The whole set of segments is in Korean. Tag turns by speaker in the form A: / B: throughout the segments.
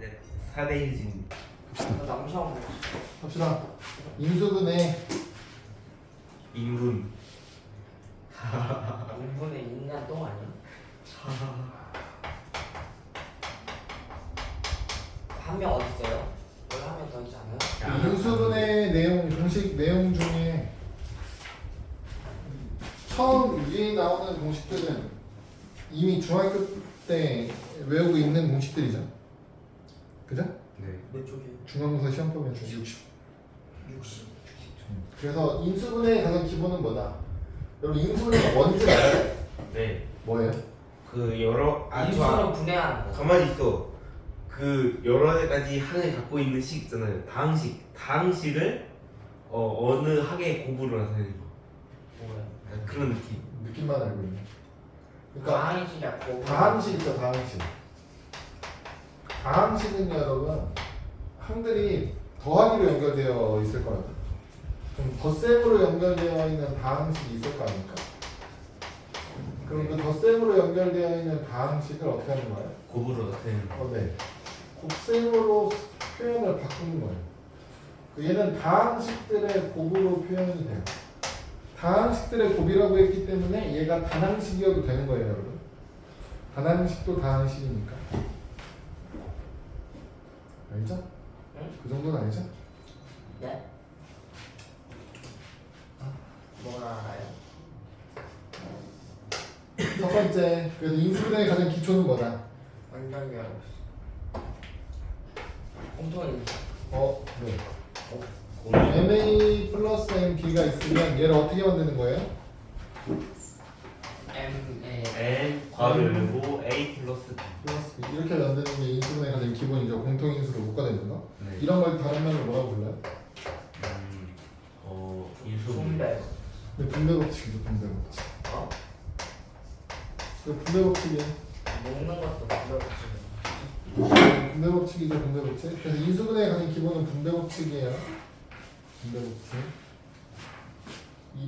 A: 네. 4대 1진.
B: 남성
C: 합시다. 인수분해
A: 인분.
B: 인분의 인간 똥 아니야? 한 명 어디 있어요? 여기 한 명 더 있잖아요.
C: 인수분해 내용 공식 내용 중에 처음 위에 나오는 공식들은 이미 중학교 때 외우고 있는 공식들이죠. 그죠?
A: 네.
B: 몇 쪽이에요?
C: 중간고사 시험 보면 중 60.
B: 60.
C: 그래서 인수분해의 가장 기본은 뭐다? 여러분 인수분해가 뭔지 알아요?
A: 네.
C: 뭐예요?
A: 그 여러
B: 인수는 분해하는 거.
A: 가만히 있어. 그 여러 가지 항을 갖고 있는 식 있잖아요. 다항식을 어느 학의 곱으로 나타내는 거.
B: 뭐예요?
A: 약간 그런 느낌.
C: 느낌만 알고 있네. 그러니까
B: 다항식 약고.
C: 다항식 있죠, 다항식. 다항식은요, 여러분 항들이 더하기로 연결되어 있을 거라고. 그럼 덧셈으로 연결되어 있는 다항식이 있을 거 아닙니까? 그럼 그 덧셈으로 연결되어 있는 다항식을 어떻게 하는 거예요?
A: 곱으로 나타내는 거.
C: 네. 곱셈으로 표현을 바꾸는 거예요. 얘는 다항식들의 곱으로 표현이 돼요. 다항식들의 곱이라고 했기 때문에 얘가 단항식이어도 되는 거예요, 여러분. 단항식도 다항식이니까. 알죠?
B: 응?
C: 그 정도는 알죠?
B: 네? 뭐가 알아요?
C: 첫 번째, 그래서 인수분해의 가장 기초는 뭐다?
B: 완전 알고 있어. 공통인
C: 네.
A: 곱은
C: MA 플러스 MB가 있으면 얘를 어떻게 만드는 거예요?
B: M A
A: N 괄호 열고 A 플러스 B.
C: 플러스 B. 이렇게 만드는 게 인수분해의 가장 기본이죠. 공통인수를 묶어내는 거.
A: 네.
C: 이런 걸 다른 말로 뭐라고 불러요?
A: 인수분.
B: 분배.
C: 근데 분배 법칙이죠, 분배 법칙.
B: 어?
C: 그 분배 법칙이에요.
B: 먹는 것도 분배.
C: 분배 법칙이죠, 분배 법칙. 그래서 인수분해의 가장 기본은 분배 법칙이에요. 분배 법칙.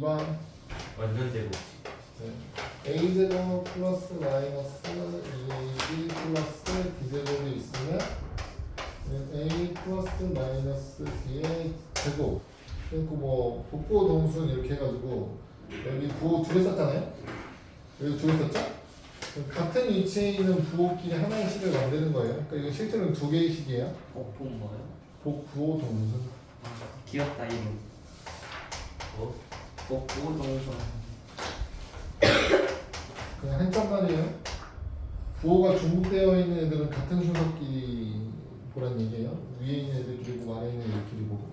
C: 2번
A: 완전 제곱.
C: a제곱 플러스 마이너스 2ab 플러스 b제곱이 있으면 a 플러스 마이너스 b의 제곱. 그리고 뭐 복부 동순 이렇게 해가지고 여기 부호 두 개 썼잖아요. 여기 두 개 썼죠? 같은 위치에 있는 부호끼리 하나의 식을 만드는 거예요. 그러니까 이거 실제로는 두 개의 식이에요.
B: 복분 뭐예요?
C: 복부호 동순.
B: 아, 귀엽다 이름.
A: 뭐?
B: 복부 동선.
C: 그냥 한자 말이에요. 부호가 중복되어 있는 애들은 같은 순서끼리 보란 얘기예요. 위에 있는 애들끼리 보고 아래에 있는 애들끼리 보고.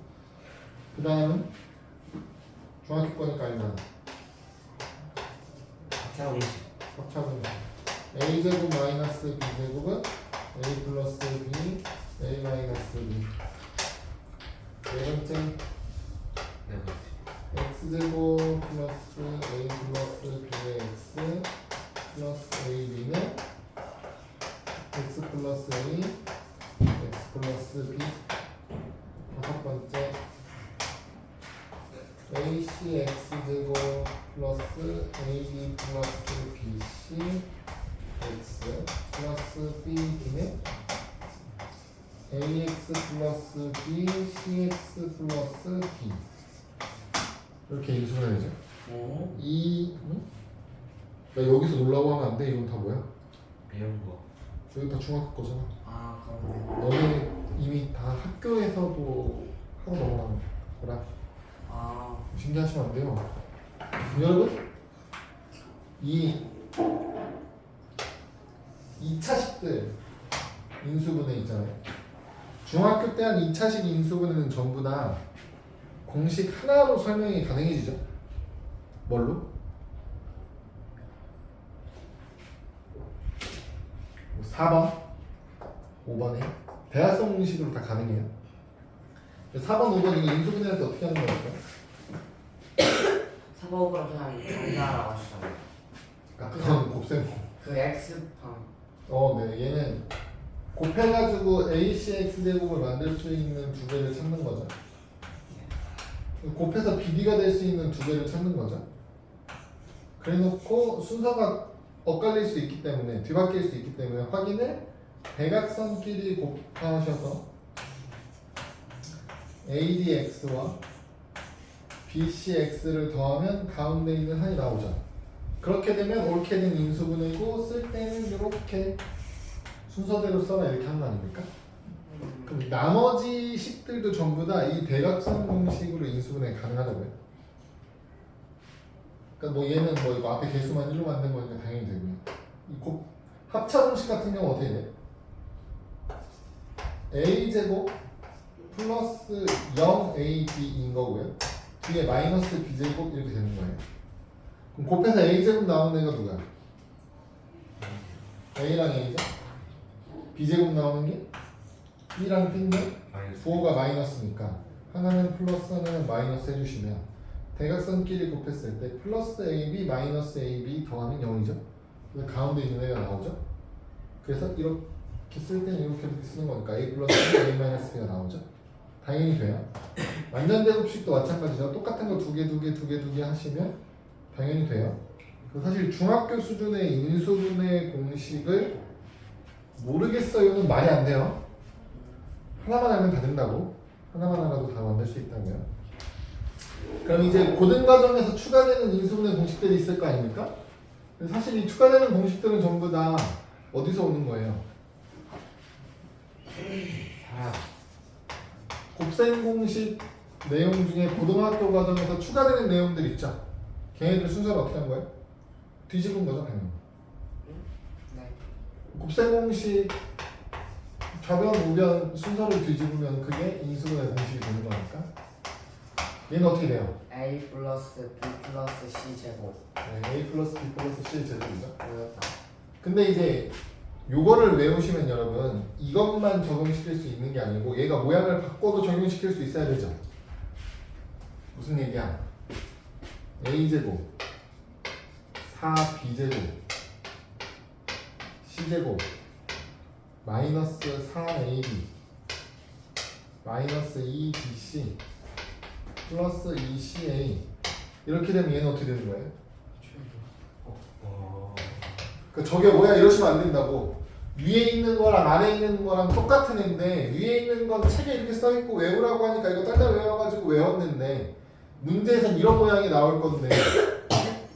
C: 그 다음은 중학교 거니까 알잖아.
A: 합차 공식.
C: 합차분 a제곱 마이너스 b제곱은 a 플러스 b a 마이너스 b. 네 번째
A: 네 번째.
C: x제곱 플러스 a 플러스 b의 x 플러스 ab는 x 플러스 a x 플러스 b. 다섯 번째 ac x제곱 플러스 ab 플러스 bc x 플러스 b는 ax 플러스 b cx 플러스 b. 이렇게 인수를 해야죠.
B: 오.
C: 나 여기서 놀라고 하면 안 돼. 이건 다 뭐야?
A: 배운 거.
C: 여기 다 중학교 거잖아.
B: 아 그럼.
C: 너네 이미 다 학교에서도 하고 넘어가는 거라
B: 아.
C: 신기하시면 안 돼요. 여러분 이 2차식들 인수분해 있잖아요. 중학교 때 한 2차식 인수분해는 전부 다 공식 하나로 설명이 가능해지죠. 뭘로? 4번, 5번에 대화성 공식으로 다 가능해요. 4번, 5번 이거 인수분해할 때 어떻게 하는 거예요?
B: 사법으로 그냥 정리하라고 하시잖아요.
C: 그러니까 그건 곱셈.
B: 그 X판.
C: 네. 얘는 곱해가지고 ACX 제곱을 만들 수 있는 두 개를 찾는 거죠. 곱해서 BD가 될 수 있는 두 개를 찾는 거죠. 그래놓고 순서가 엇갈릴 수 있기 때문에 뒤바뀔 수 있기 때문에 확인을 대각선끼리 곱하셔서 ADX와 BCX를 더하면 가운데 있는 한이 나오죠. 그렇게 되면 옳게 된 인수분해고 쓸 때는 이렇게 순서대로 써라 이렇게 하는 거 아닙니까? 그럼 나머지 식들도 전부 다 이 대각선 공식으로 인수분해 가능하다고요? 그러니까 뭐 얘는 뭐 이거 앞에 개수만 1로 만든 거니까 당연히 되고요. 이 합차 공식 같은 경우 어떻게 돼? a제곱 플러스 0ab인 거고요. 뒤에 마이너스 b제곱 이렇게 되는 거예요. 그럼 곱해서 a제곱 나오는 애가 누구야? a랑 a죠? b제곱 나오는 게 b랑 b인데 부호가 마이너스니까 하나는 플러스 하나는 마이너스 해주시면 대각선끼리 곱했을 때 플러스 ab 마이너스 ab 더하면 0이죠. 그래서 가운데 있는 애가 나오죠. 그래서 이렇게 쓸 때는 이렇게 쓰는 거니까 a 플러스 a 마이너스 b가 나오죠. 당연히 돼요. 완전제곱식도 마찬가지죠. 똑같은 거 두 개 하시면 당연히 돼요. 사실 중학교 수준의 인수분해 공식을 모르겠어요는 말이 안 돼요. 하나만 알면 다 된다고. 하나만 알아도 다 만들 수 있다고요. 그럼 이제 고등과정에서 추가되는 인수분해 공식들이 있을 거 아닙니까? 사실 이 추가되는 공식들은 전부 다 어디서 오는 거예요? 곱셈 공식 내용 중에 고등학교 과정에서 추가되는 내용들 있죠? 걔네들 순서를 어떻게 한 거예요? 뒤집은 거죠, 당연히.
B: 네.
C: 곱셈 공식 좌변, 우변 순서를 뒤집으면 그게 인수분해 공식이 되는 거니까. 얘는 어떻게 돼요?
B: A 플러스 B 플러스 C 제곱.
C: 네, A 플러스 B 플러스 C 제곱이죠.
B: 뭐였다?
C: 근데 이제 요거를 외우시면 여러분 이것만 적용시킬 수 있는 게 아니고 얘가 모양을 바꿔도 적용시킬 수 있어야 되죠. 무슨 얘기야? A제곱 4B제곱 C제곱 마이너스 4AB 마이너스 2BC 플러스 2CA 이렇게 되면 얘는 어떻게 되는 거예요? 그 저게 뭐야 이러시면 안 된다고. 위에 있는 거랑 아래에 있는 거랑 똑같은 애인데 위에 있는 건 책에 이렇게 써있고 외우라고 하니까 이거 딸딸 외워가지고 외웠는데 문제에선 이런 모양이 나올 건데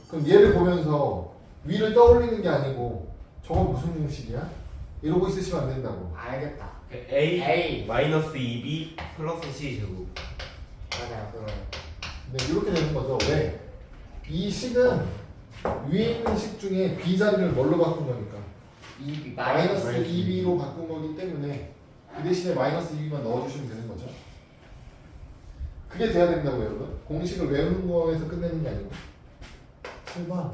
C: 그럼 얘를 보면서 위를 떠올리는 게 아니고 저거 무슨 공식이야? 이러고 있으시면 안 된다고.
B: 알겠다.
A: A 마이너스 2B 플러스 C 제곱.
B: 맞아요, 그거.
C: 네, 이렇게 되는 거죠. 왜? 이 식은 위에 있는 식 중에 B 자리를 뭘로 바꾼 거니까?
B: E
C: 마이너스
B: 마이너스
C: 2B로 바꾼 거기 때문에 그 대신에 마이너스 2B만 넣어주시면 되는 거죠. 그게 돼야 된다고 여러분. 공식을 외우는 거에서 끝내는 게 아니고. 7번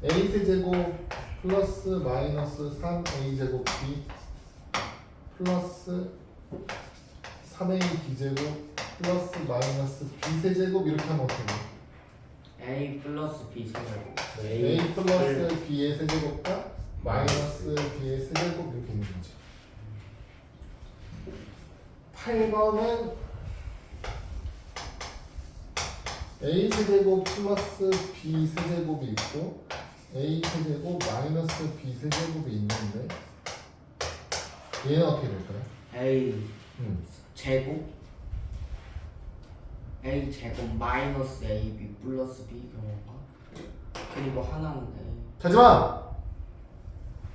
C: A세제곱 플러스 마이너스 3A제곱 B 플러스 3AB제곱 플러스 마이너스 B세제곱 이렇게 하면 어떻게 돼요?
B: A 플러스 B 제곱.
C: A 플러스 B의 세제곱과 마이너스 B의 세제곱 이렇게 있는 거죠. 8번은 A 세제곱 플러스 B 세제곱이 있고 A 세제곱 마이너스 B 세제곱이 있는데 얘는 어떻게 될까요?
B: A 제곱 A 제곱 마이너스 AB 플러스 B 그런 건가? 그리고 하나는 A
C: 자지마!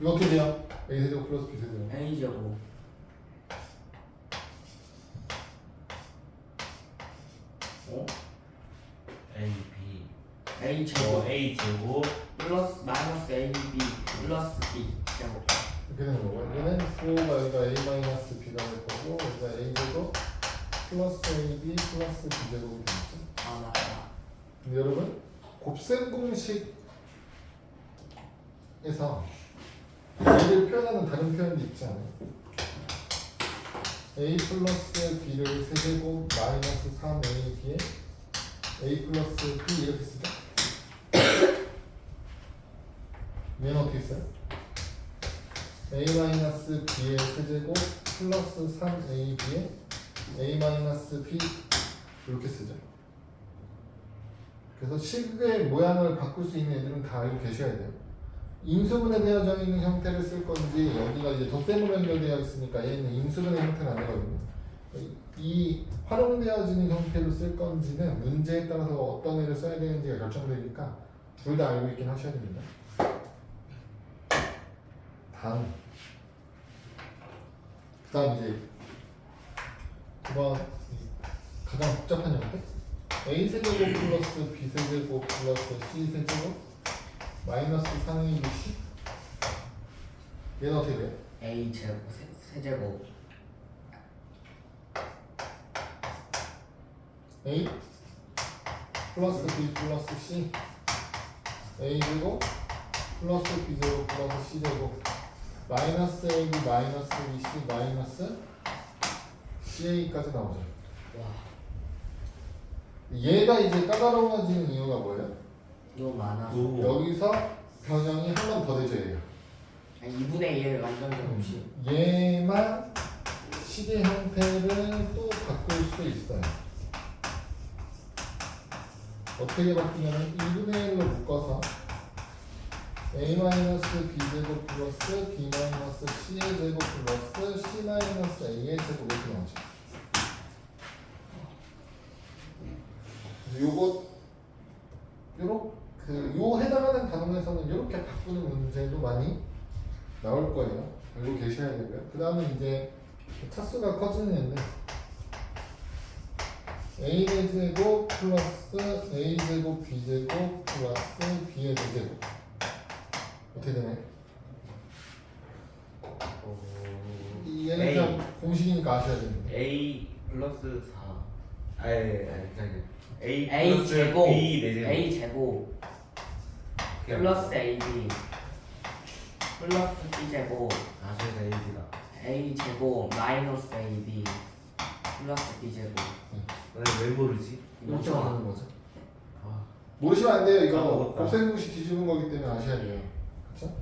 C: 이거 어떻게 돼요? A 세제곱 플러스 B 세제곱
B: A 제곱 어?
A: A, B
B: A 제곱
A: A 제곱
B: 플러스 마이너스 AB 플러스 B 제곱
C: 이렇게 되는 거고 얘는 부호가 여기가 A 마이너스 B가 될 거고 여기가 A 제곱 플러스 AB 플러스 B 제곱이 되겠죠.
B: 아 맞다.
C: 근데 여러분 곱셈 공식에서 A를 표현하는 다른 표현도 있지 않아요? A 플러스 B를 세제곱 마이너스 3AB에 A 플러스 B 이렇게 쓰죠? 얘는 어떻게 써요? A 마이너스 B의 세제곱 플러스 3AB에 A 마이너스 B 이렇게 쓰죠. 그래서 식의 모양을 바꿀 수 있는 애들은 다 알고 계셔야 돼요. 인수분해 되어져 있는 형태를 쓸 건지 여기가 이제 덧셈으로 연결되어 있으니까 얘는 인수분해 형태는 아니거든요. 이 활용되어지는 형태로 쓸 건지는 문제에 따라서 어떤 애를 써야 되는지가 결정되니까 둘 다 알고 있긴 하셔야 됩니다. 다음 그다음 이제 이번 가장 복잡한 형태 a세제곱 플러스 b세제곱 플러스 c세제곱 마이너스 4의 bc 얘는 어떻게 돼?
B: A 제곱 세제곱
C: a 플러스 b 플러스 c a제곱 플러스 b제곱 플러스 c제곱 마이너스 ab 마이너스 bc 마이너스 ca까지 나오죠.
B: 와
C: 얘가 이제 까다로워지는 이유가 뭐예요?
B: 너무 많아.
C: 여기서 변형이 한 번 더 되죠 얘가.
B: 2분의 1 완전 없이.
C: 얘만 시계 형태를 또 바꿀 수 있어요. 어떻게 바꾸냐면 2분의 1로 묶어서 a-b제곱 플러스 b-c의 제곱 플러스 c-a의 제곱 이렇게 나오죠. 요거 요 해당하는 단원에서는 이렇게 바꾸는 문제도 많이 나올 거예요. 알고 계셔야 되고요. 그 다음에 이제 차수가 커지는 애인데 a의 제곱 플러스 a제곱 b제곱 플러스 b의 제곱 어떻게 되나요? 얘는
A: A.
C: 그냥 공식이니까 아셔야 됩니다.
A: A 플러스 4 아니 A
B: A
A: 플러스
B: 제곱
A: B 4제곱
B: A 제곱 플러스 AB 플러스 B 제곱
A: 아 그래서 A다
B: A 제곱 마이너스 AB 플러스 B 제곱.
A: 나왜 모르지?
C: 이렇게 나오는 거죠.
A: 아
C: 모르시면 안 돼요. 이거
A: 까먹었다.
C: 곱셈공식 뒤집은 거기 때문에 아셔야 돼요. 그렇죠?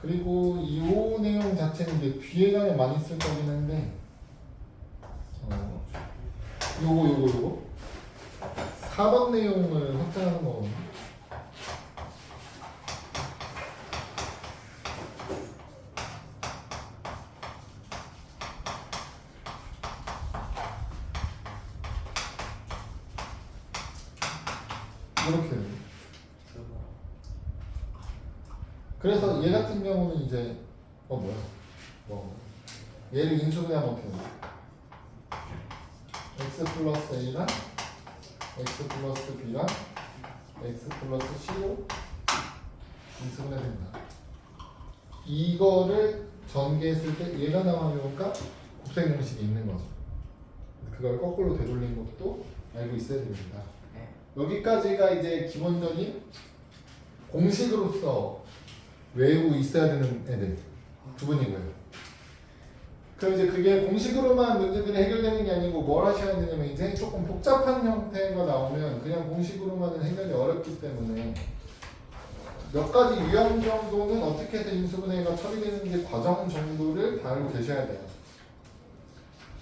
C: 그리고 이 내용 자체는 이제 뒤에 가면 많이 쓸 거긴 한데 요거 4번 내용을 확장하는 거거든요. 이렇게 돼요. 그래서 얘 같은 경우는 이제 얘를 인수분해하면 어떻게 돼요? x 플러스 a랑 x 플러스 b랑 x 플러스 c로 인수분해됩니다. 이거를 전개했을 때 얘가 나오니까 곱셈 공식이 있는 거죠. 그걸 거꾸로 되돌린 것도 알고 있어야 됩니다.
B: 네.
C: 여기까지가 이제 기본적인 공식으로서 외우고 있어야 되는 애들 두 분이고요. 그럼 이제 그게 공식으로만 문제들이 해결되는 게 아니고 뭘 하셔야 되냐면 이제 조금 복잡한 형태가 나오면 그냥 공식으로만은 해결이 어렵기 때문에 몇 가지 유형 정도는 어떻게 해서 인수분해가 처리되는지 과정 정도를 다 알고 계셔야 돼요.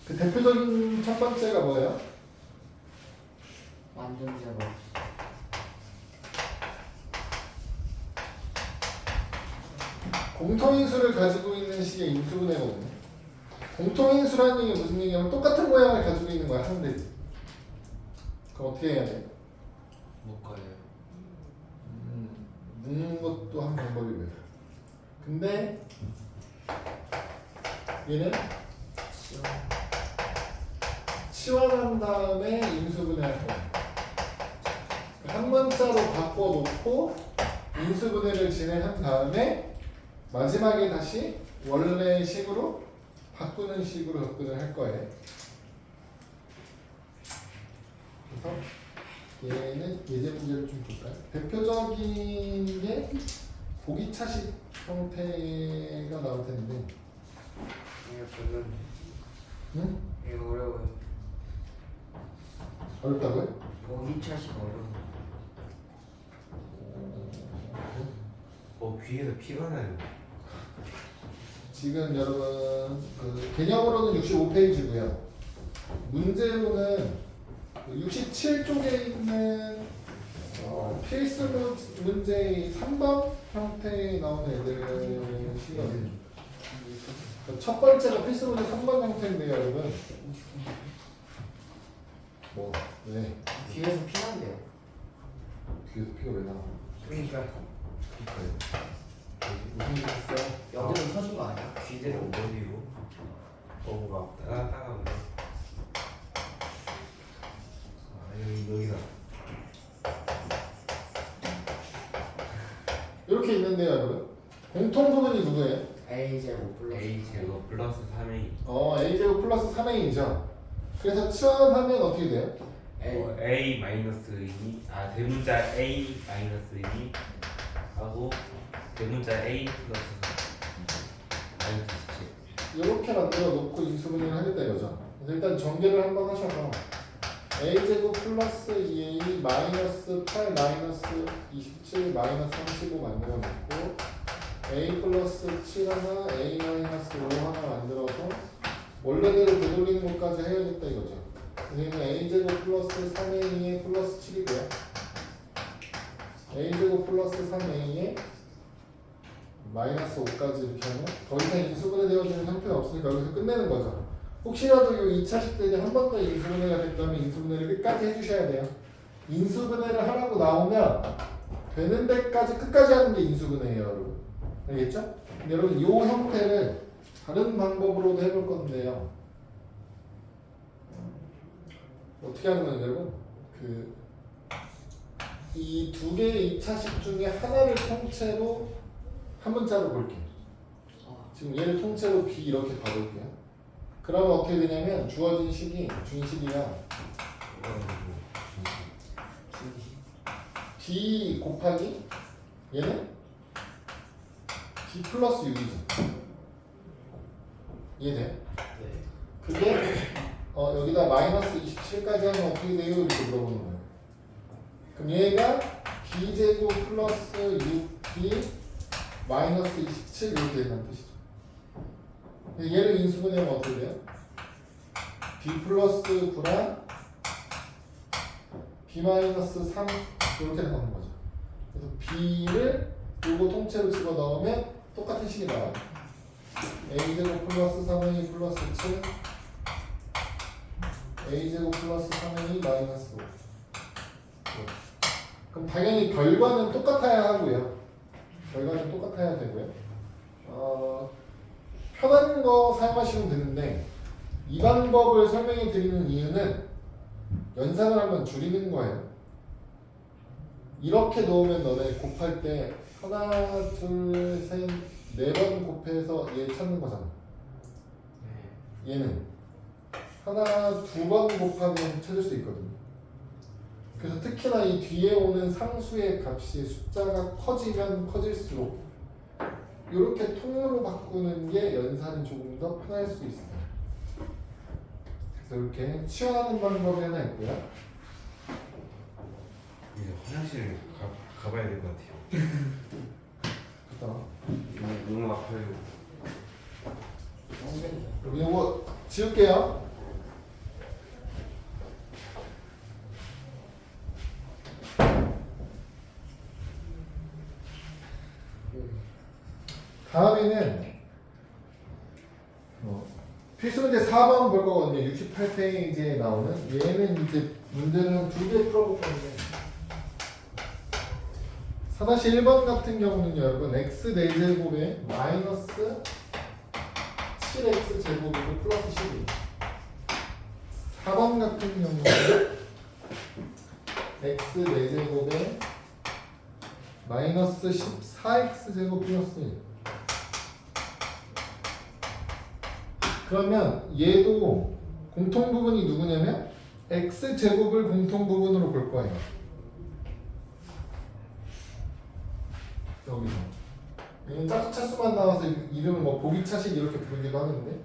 C: 그 대표적인 첫 번째가 뭐예요?
B: 완전 제곱.
C: 공통인수를 가지고 있는 식의 인수분해거든요. 공통인수라는 얘기는 무슨 얘기냐면 똑같은 모양을 가지고 있는 거야, 한 대. 그럼 어떻게 해야 돼?
B: 묶어요.
C: 묶는 것도 한 방법이고요. 근데 얘는 치환한 다음에 인수분해할 거야. 한 문자로 바꿔놓고 인수분해를 진행한 다음에 마지막에 다시 원래 식으로 바꾸는 식으로 접근을 할 거예요. 그래서 얘는 예제 문제를 좀 볼까요? 대표적인 게 보기차식 형태가 나올 텐데,
B: 이거 별로.
C: 응?
B: 이거 어려워요.
C: 어렵다고요?
B: 보기 차식 어려워.
A: 귀에서 피가 나요.
C: 지금 여러분 그 개념으로는 65페이지고요. 문제로는 67쪽에 있는 필수 문제 3번 형태에 나오는 애들은 시간이 첫 번째가 필수 문제 3번 형태인데요, 여러분. 뭐, 네.
B: 귀에서 피난대요.
C: 뒤에서 피가 왜 나와?
B: 그러니까
C: 무슨 일 있어요?
B: 여기는 터진 거 아니야? 귀대로.
A: 어디로? 뭐가 따가운데. 여기다.
C: 이렇게 있는데요, 여러분. 공통 부분이 누구예요?
B: A 제곱 플러스
A: A 제곱 플러스 3A.
C: A제곱 플러스 3A이죠. 그래서 치환하면 어떻게 돼요?
B: A
A: A 마이너스 2. 대문자 A 마이너스 2 하고 대문자 A 플러스 마이너스 17.
C: 이렇게 만들어 놓고 인수분해를 하겠다 이거죠. 그래서 일단 전개를 한번 하셔서 A제곱 플러스 2A 마이너스 8 마이너스 27 마이너스 35 만들어 놓고 A 플러스 7 하나 A 마이너스 5 하나 만들어서 원래대로 되돌리는 것까지 해야겠다 이거죠. 그래서 A제곱 플러스 3A에 플러스 7이고요. A제곱 플러스 3A에 마이너스 5까지 이렇게 하면 더 이상 인수분해 되어지는 형태는 없으니까 여기서 끝내는 거죠. 혹시라도 이 2차식 때문에 한 번 더 인수분해가 됐다면 인수분해를 끝까지 해주셔야 돼요. 인수분해를 하라고 나오면 되는 데까지 끝까지 하는 게 인수분해예요, 여러분. 알겠죠? 근데 여러분 이 형태를 다른 방법으로도 해볼 건데요. 어떻게 하는 거예요, 여러분? 이 두 개의 2차식 중에 하나를 통째로 한 문자로 볼게요. 지금 얘를 통째로 B 이렇게 봐볼게요. 그러면 어떻게 되냐면 주어진 식이 준식이야. B 곱하기 얘는 B 플러스 6이죠. 이해돼요?
B: 네.
C: 그게 여기다 마이너스 27까지 하면 어떻게 돼요? 이렇게 물어보는 거예요. 그럼 얘가 B제곱 플러스 6B 마이너스 27 이렇게 된다는 뜻이죠. 얘를 인수분해하면 어떻게 돼요? B 플러스 9랑 B 마이너스 3 이렇게 나오는 거죠. 그래서 B를 요거 통째로 집어넣으면 똑같은 식이 나와요. A제곱 플러스 3A 플러스 7 A제곱 플러스 3A 마이너스 5. 그럼 당연히 결과는 똑같아야 하고요. 결과는 똑같아야 되고요. 편한 거 사용하시면 되는데 이 방법을 설명해 드리는 이유는 연산을 하면 줄이는 거예요. 이렇게 놓으면 너네 곱할 때 하나, 둘, 셋, 네 번 곱해서 얘 찾는 거잖아. 얘는 하나, 두 번 곱하면 찾을 수 있거든요. 그래서 특히나 이 뒤에 오는 상수의 값이 숫자가 커지면 커질수록 이렇게 통으로 바꾸는 게 연산이 조금 더 편할 수 있어요. 그래서 이렇게 치환하는 방법이 하나 있고요.
A: 이제 화장실 가봐야 될 것 같아요. 너무 아파요.
C: 그럼 이거 지울게요. 다음에는 필수 문제 4번 볼 거거든요. 68페이지에 나오는 얘는 이제 문제를 한 2개 풀어볼 건데 4-1번 같은 경우는요, 여러분 x 4제곱에 마이너스 7x 제곱이고 플러스 12. 4번 같은 경우는 x 4제곱에 마이너스 14x 제곱 플러스 1. 그러면 얘도 공통 부분이 누구냐면 x 제곱을 공통 부분으로 볼 거예요. 여기서 얘는 짝수만 나와서 이름을 뭐 보기차식 이렇게 부르기도 하는데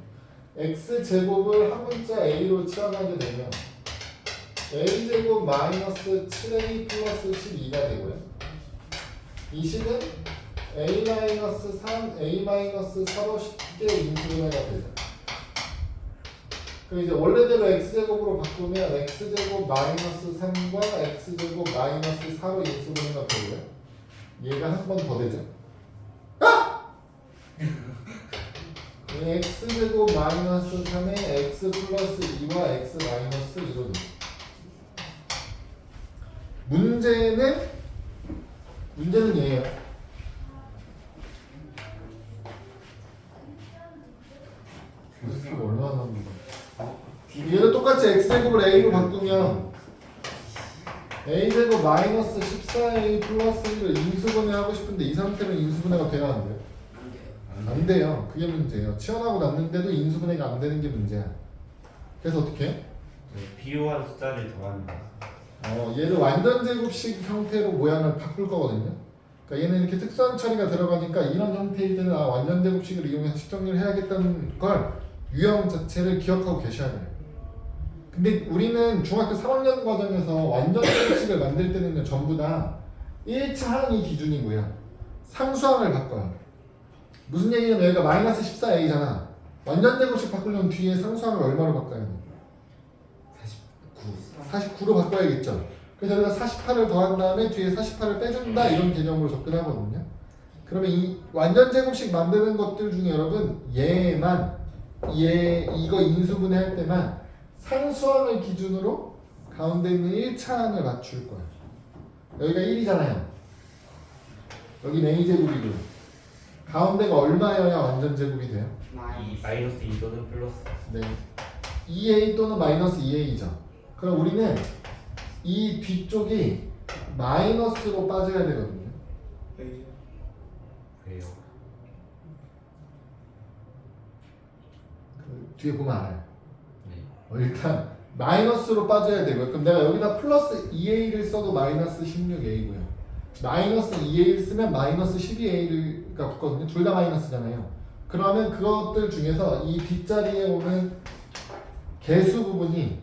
C: x 제곱을 한 문자 a로 치환하게 되면 a 제곱 마이너스 7a 플러스 12가 되고요. 이 식은 a 마이너스 3 a 마이너스 4로 쉽게 인수분해가 되죠. 그럼 이제 원래대로 x제곱으로 바꾸면 x제곱 마이너스 3과 x제곱 마이너스 4로 인수분해가 되고요. 얘가 한 번 더 되죠. x제곱 마이너스 3에 x 플러스 2와 x 마이너스 2로 돼. 문제는 얘예요. 얼마나 남은 거야? 얘는 똑같이 x제곱을 a로 바꾸면 a제곱 마이너스 14a 플러스 1을 인수분해 하고 싶은데 이 상태로 인수분해가 돼야 안 돼요?
B: 안 돼요.
C: 안 돼요. 그게 문제예요. 치환하고 났는데도 인수분해가 안 되는 게 문제야. 그래서 어떻게 해?
A: 비교한 숫자를 더한다.
C: 얘를 완전 제곱식 형태로 모양을 바꿀 거거든요. 그러니까 얘는 이렇게 특수한 처리가 들어가니까 이런 형태일 때는 완전 제곱식을 이용해서 식정리를 해야겠다는 걸 유형 자체를 기억하고 계셔야 돼요. 근데 우리는 중학교 3학년 과정에서 완전 제곱식을 만들 때는 전부 다 1차 항이 기준이고요. 상수항을 바꿔요. 무슨 얘기냐면 여기가 마이너스 14a잖아. 완전 제곱식 바꾸려면 뒤에 상수항을 얼마로 바꿔야 돼? 49로 바꿔야겠죠. 그래서 여기가 48을 더한 다음에 뒤에 48을 빼준다 이런 개념으로 접근하거든요. 그러면 이 완전 제곱식 만드는 것들 중에 여러분 이거 인수분해할 때만 상수항을 기준으로 가운데 있는 1차 항을 맞출 거예요. 여기가 1이잖아요. 여기는 a제곱이고요. 가운데가 얼마여야 완전 제곱이 돼요?
A: 마이너스 2 또는 플러스.
C: 네. 2a 또는 마이너스 2a죠. 그럼 우리는 이 뒤쪽이 마이너스로 빠져야 되거든요.
A: 왜요?
C: 그 뒤에 보면 알아요.
A: 네.
C: 일단 마이너스로 빠져야 되고요. 그럼 내가 여기다 플러스 2a를 써도 마이너스 16a고요. 마이너스 2a를 쓰면 마이너스 12a가 붙거든요. 둘 다 마이너스잖아요. 그러면 그것들 중에서 이 뒷자리에 오는 개수 부분이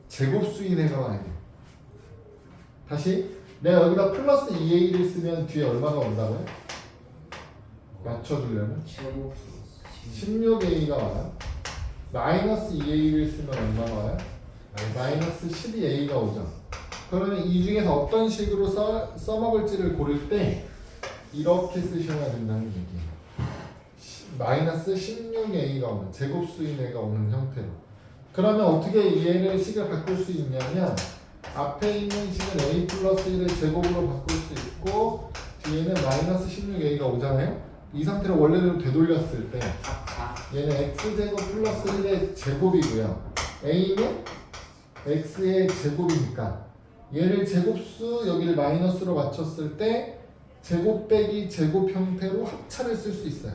C: 제곱수인해가 와야 돼요. 다시 내가 여기다 플러스 2a를 쓰면 뒤에 얼마가 온다고요? 맞춰주려면
B: 제곱수
C: 16a가 와요. 마이너스 2a를 쓰면 얼마가 와요? 마이너스 12a가 오죠. 그러면 이 중에서 어떤 식으로 써먹을지를 고를 때 이렇게 쓰셔야 된다는 얘기예요. 마이너스 16a가 오는 제곱수인애가 오는 형태로. 그러면 어떻게 얘를 식을 바꿀 수 있냐면 앞에 있는 식은 a 플러스 1을 제곱으로 바꿀 수 있고 뒤에는 마이너스 16a가 오잖아요. 이 상태로 원래대로 되돌렸을 때 얘는 x제곱 플러스 1의 제곱이고요. a는 x의 제곱이니까 얘를 제곱수 여기를 마이너스로 맞췄을 때 제곱 빼기 제곱 형태로 합차를 쓸 수 있어요.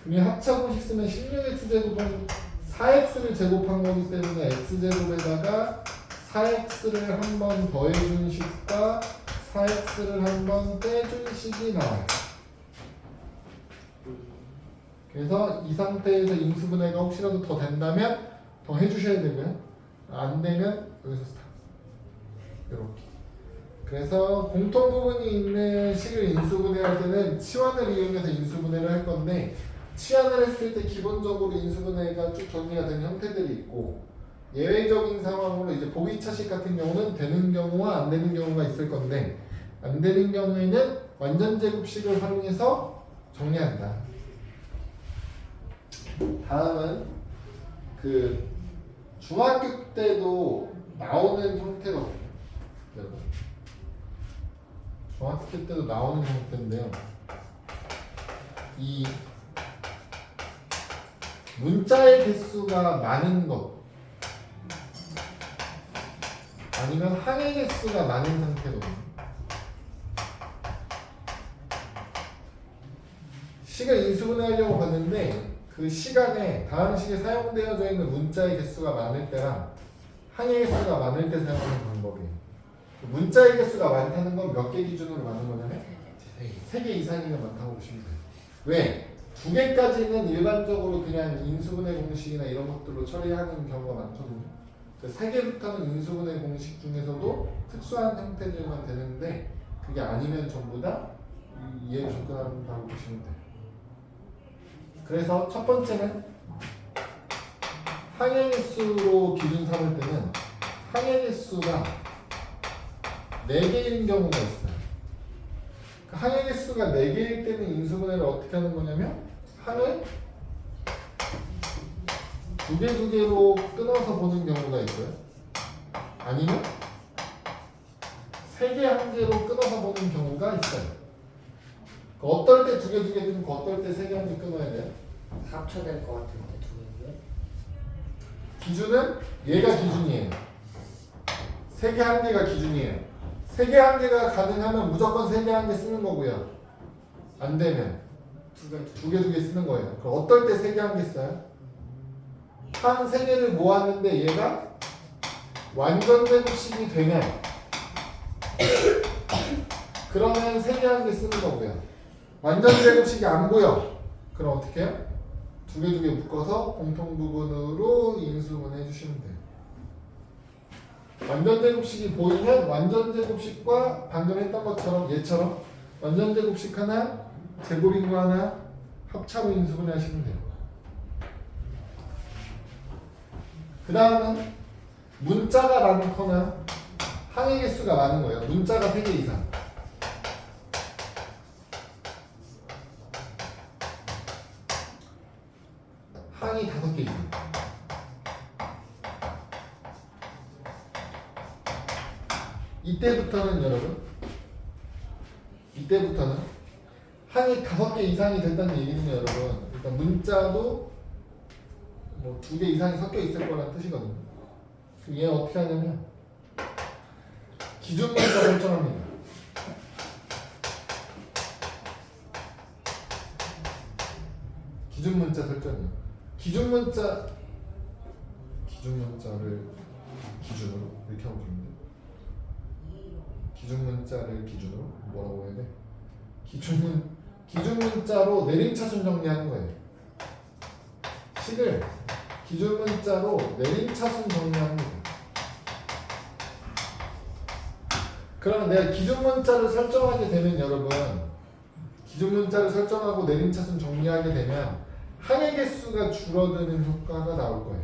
C: 그럼 합차 공식 쓰면 16x제곱은 4x를 제곱한 거기 때문에 x제곱에다가 4x를 한 번 더해준 식과 4x를 한 번 빼준 식이 나와요. 그래서 이 상태에서 인수분해가 혹시라도 더 된다면 더 해주셔야 되고요. 안 되면 여기서 스탑. 이렇게. 그래서 공통 부분이 있는 식을 인수분해할 때는 치환을 이용해서 인수분해를 할 건데 치환을 했을 때 기본적으로 인수분해가 쭉 정리가 되는 형태들이 있고 예외적인 상황으로 이제 보기차식 같은 경우는 되는 경우와 안 되는 경우가 있을 건데 안 되는 경우에는 완전 제곱식을 활용해서 정리한다. 다음은 그 중학교 때도 나오는 형태거든요. 여러분. 중학교 때도 나오는 형태인데요. 이 문자의 개수가 많은 것 아니면 항의 개수가 많은 상태거든요. 식을 인수분해하려고 봤는데 그 시간에 다항식에 사용되어져 있는 문자의 개수가 많을 때랑 항의 개수가 많을 때 사용하는 방법이에요. 문자의 개수가 많다는 건 몇 개 기준으로 많은 거냐면 3개 이상이면 많다고 보시면 돼요. 왜? 2개까지는 일반적으로 그냥 인수분해 공식이나 이런 것들로 처리하는 경우가 많거든요. 3개부터는 인수분해 공식 중에서도 특수한 형태들만 되는데 그게 아니면 전부 다 이해를 접근한다고 보시면 돼요. 그래서 첫 번째는 항해개수로 기준 삼을 때는 항해개수가 4개인 경우가 있어요. 그 항해개수가 4개일 때는 인수분해를 어떻게 하는 거냐면 항을 2개로 끊어서 보는 경우가 있고요. 아니면 3개, 1개로 끊어서 보는 경우가 있어요. 어떨 때 2개 끊고 어떨 때 3개, 1개 끊어야 돼요?
B: 합쳐될 것 같은데 두 개인데.
C: 기준은 얘가 기준이에요. 3개, 1개가 기준이에요. 3개, 1개가 가능하면 무조건 3개, 1개 쓰는 거고요. 안 되면 2개 쓰는 거예요. 그럼 어떨 때 3개, 1개 써요? 한 3개를 모았는데 얘가 완전 제곱식이 되면 그러면 3개, 1개 쓰는 거고요. 완전 제곱식이 안 보여. 그럼 어떻게 해요? 2개 묶어서 공통 부분으로 인수분해 해주시면 돼요. 완전 제곱식이 보이면 완전 제곱식과 방금 했던 것처럼 얘처럼 완전 제곱식 하나, 제곱인 거 하나 합차로 인수분해 하시면 돼요. 그 다음은 문자가 많거나 항해 개수가 많은 거예요. 문자가 3개 이상. 항이 5개 이상. 이때부터는 여러분, 이때부터는 항이 5개 이상이 된다는 얘기는 여러분, 일단 문자도 뭐 2개 이상이 섞여 있을 거라는 뜻이거든요. 그럼 얘 어떻게 하냐면 기준 문자 설정합니다. 기준 문자 설정이요. 기준 문자를 기준으로 이렇게 하고 있는데, 기준 문자를 기준으로 뭐라고 해야 돼? 기준 문자로 내림차순 정리하는 거예요. 식을 기준 문자로 내림차순 정리하는 거예요. 그러면 내가 기준 문자를 설정하게 되면 여러분, 기준 문자를 설정하고 내림차순 정리하게 되면 항해 개수가 줄어드는 효과가 나올 거예요.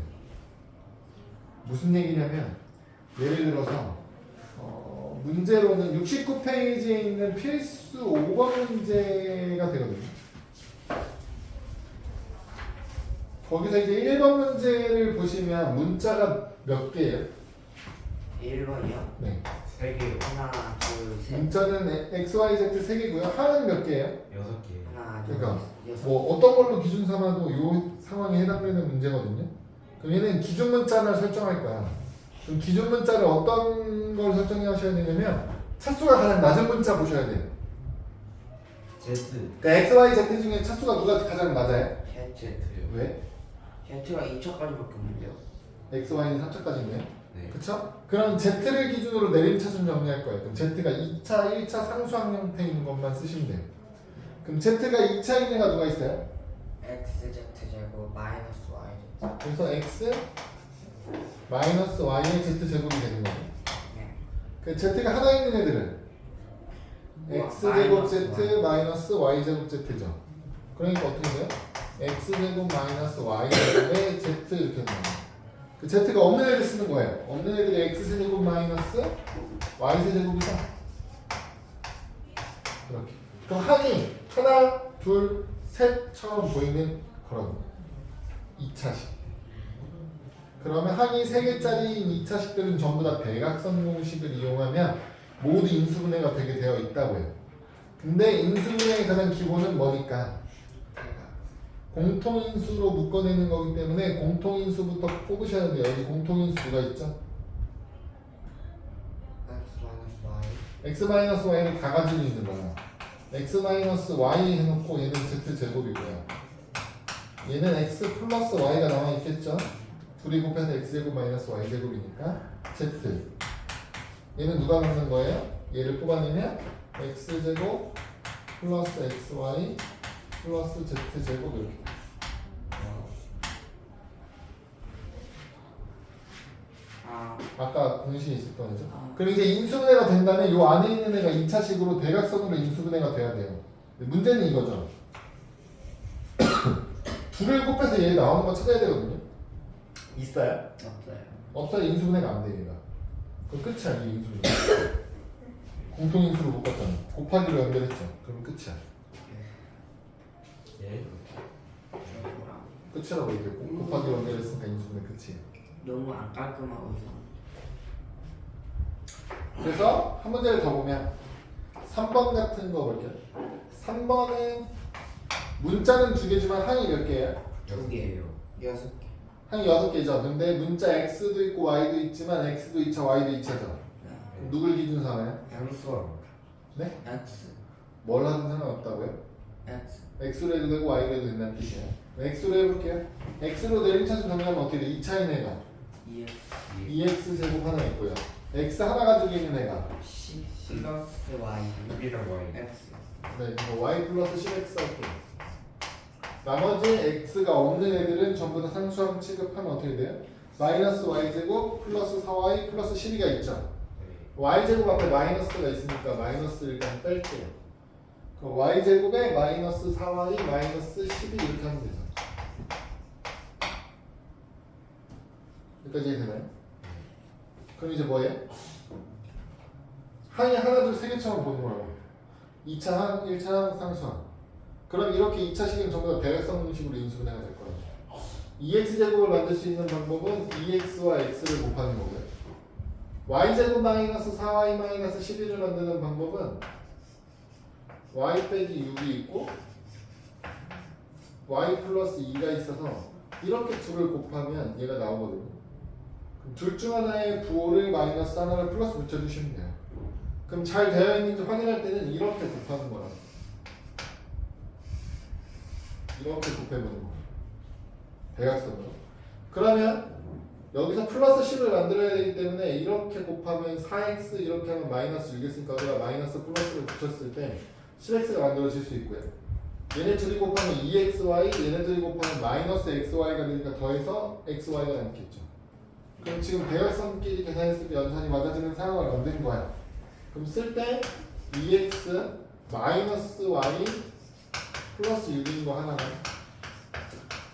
C: 무슨 얘기냐면, 예를 들어서 문제로는 69페이지에 있는 필수 5번 문제가 되거든요. 거기서 이제 1번 문제를 보시면 문자가 몇 개예요?
B: 1번이요?
C: 네.
A: 3개요.
B: 하나, 둘, 셋.
C: 문자는 x, y, z 3개고요. 항은 몇 개예요?
A: 6개.
B: 하나, 둘,
C: 그러니까
B: 여섯.
C: 뭐 어떤 걸로 기준 삼아도 이 상황에 해당되는 문제거든요. 그럼 얘는 기준 문자를 설정할 거야. 그럼 기준 문자를 어떤 걸 설정하셔야 되냐면 차수가 가장 낮은 문자 보셔야 돼요.
A: Z.
C: 그러니까 x, y, z 중에 차수가 누가 가장 낮아요?
B: Z.
C: 왜?
B: Z가 2차까지밖에 없는데요?
C: x, y는 3차까지네요.
A: 네.
C: 그쵸? 그럼 z를 기준으로 내림차순 정리할 거예요. 그럼 z가 2차, 1차 상수항 형태인 것만 쓰시면 돼요. 그럼 z가 2차인 애가 누가 있어요?
B: XZ 제곱 마이너스 Y.
C: 그래서 x 마이너스 y의 z제곱이 되는 거예요.
B: 네.
C: 그 z가 하나 있는 애들은 x제곱 z 마이너스 y제곱 z죠. 그러니까 어떻게 돼요? x제곱 마이너스 y제곱에 z 이렇게 되는 거예요. 그 z가 없는 애들 쓰는 거예요. 없는 애들이 x제곱 마이너스 y제곱이다. 이렇게. 그럼 항이 하나, 둘, 셋처럼 보이는 그런 2차식. 그러면 항이 3개짜리인 2차식들은 전부 다 대각선 공식을 이용하면 모두 인수분해가 되게 되어 있다고요. 근데 인수분해의 가장 기본은 뭐니까? 공통인수로 묶어내는 거기 때문에 공통인수부터 뽑으셔야 돼요. 여기 공통인수 누가 있죠? x-y를 다 가지고 있는 거야. x-y 해놓고 얘는 z제곱이고요. 얘는 x 플러스 y가 남아 있겠죠? 둘이 곱해서 x제곱 마이너스 y제곱이니까 z. 얘는 누가 먹는 거예요? 얘를 뽑아내면 x제곱 플러스 xy 플러스 z제곱 이렇게. 아까 공식이 있었던 거죠. 그럼 이제 인수분해가 된다면 요 안에 있는 애가 2차식으로 대각선으로 인수분해가 돼야 돼요. 문제는 이거죠. 둘을 곱해서 얘 나오는 거 찾아야 되거든요. 있어요?
B: 없어요.
C: 없어야 인수분해가 안 돼, 얘가. 그럼 끝이야, 이게 인수분해. 공통인수로 못 봤잖아. 곱하기로 연결했죠. 그러면 끝이야.
A: 예.
B: 저거랑
C: 끝이라고 얘기했고, 곱하기로 연결했으니까 인수분해 끝이에요.
B: 너무 안 깔끔하고 이상.
C: 그래서 한 문제를 더 보면 3번 같은 거 볼게요. 3번은 문자는 2개지만 항이 몇 개예요?
B: 2개예요. 6개.
C: 항이 6개죠. 근데 문자 x도 있고 y도 있지만 x도 2차, y도 2차죠. 그럼 누굴 기준 삼아요?
B: 양수.
C: 네?
B: X.
C: 뭘 하든 상관없다고요?
B: X.
C: x로 해도 되고 y로 해도 된다는 뜻이에요. x로 해볼게요. x로 내림차순 정리하면 어떻게 돼? 2차인 애가
B: 2X.
C: 2x 제곱 하나 있고요. x 하나 가지고 있는 애가
B: 10 플러스 Y.
A: 6이랑 Y.
B: X.
C: 네, 이거 y 플러스 10x 할게요. 나머지 x가 없는 애들은 전부 다 상수항 취급하면 어떻게 돼요? 마이너스 y제곱 플러스 4y 플러스 12가 있죠. y제곱 앞에 마이너스가 있으니까 마이너스를 일단 뺄게요. 그럼 y제곱에 마이너스 4y 마이너스 12 이렇게 하면 되죠. 여기까지 되나요? 그럼 이제 뭐예요? 항이 하나 둘 세 개처럼 보는 거라고. 2차 항, 1차 항, 상수항. 그럼 이렇게 2차식은 전부 다 대각선 공식으로 인수분해가 될 거예요. 2x제곱을 만들 수 있는 방법은 2x와 x를 곱하는 거고요. y제곱 마이너스 4y 마이너스 11을 만드는 방법은 y 빼기 6이 있고 y 플러스 2가 있어서 이렇게 둘을 곱하면 얘가 나오거든요. 그럼 둘 중 하나의 부호를 마이너스 하나를 플러스 붙여주시면 돼요. 그럼 잘 되어 있는지 확인할 때는 이렇게 곱하는 거라. 이렇게 곱해보는 거예요. 대각선으로. 그러면 여기서 플러스 10을 만들어야 되기 때문에 이렇게 곱하면 4x 이렇게 하면 마이너스 6이었으니까 우리가 마이너스 플러스를 붙였을 때 10x가 만들어질 수 있고요. 얘네 둘이 곱하면 2xy, 얘네 둘이 곱하면 마이너스 xy가 되니까 더해서 xy가 남겠죠. 그럼 지금 대각선끼리 계산했을 때 연산이 맞아지는 상황을 만든 거야. 그럼 쓸 때 2x 마이너스 y 플러스 6인 거 하나는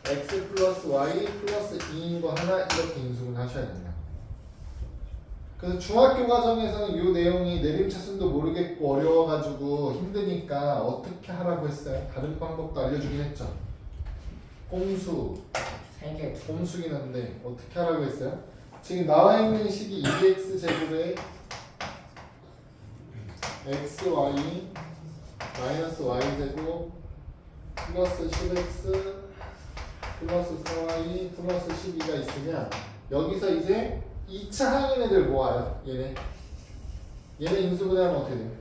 C: x 플러스 y 플러스 2인 거 하나 이렇게 인수분 하셔야 된다. 그래서 중학교 과정에서는 이 내용이 내림차순도 모르겠고 어려워가지고 힘드니까 어떻게 하라고 했어요? 다른 방법도 알려주긴 했죠. 꼼수,
B: 3개.
C: 꼼수긴 한데 어떻게 하라고 했어요? 지금 나와 있는 식이 2x 제곱에 xy 마이너스 y 제곱 플러스 10x 플러스 4y 플러스 12가 있으면 여기서 이제 2차 항인 애들 모아요. 얘네 인수분해하면 어떻게 돼요?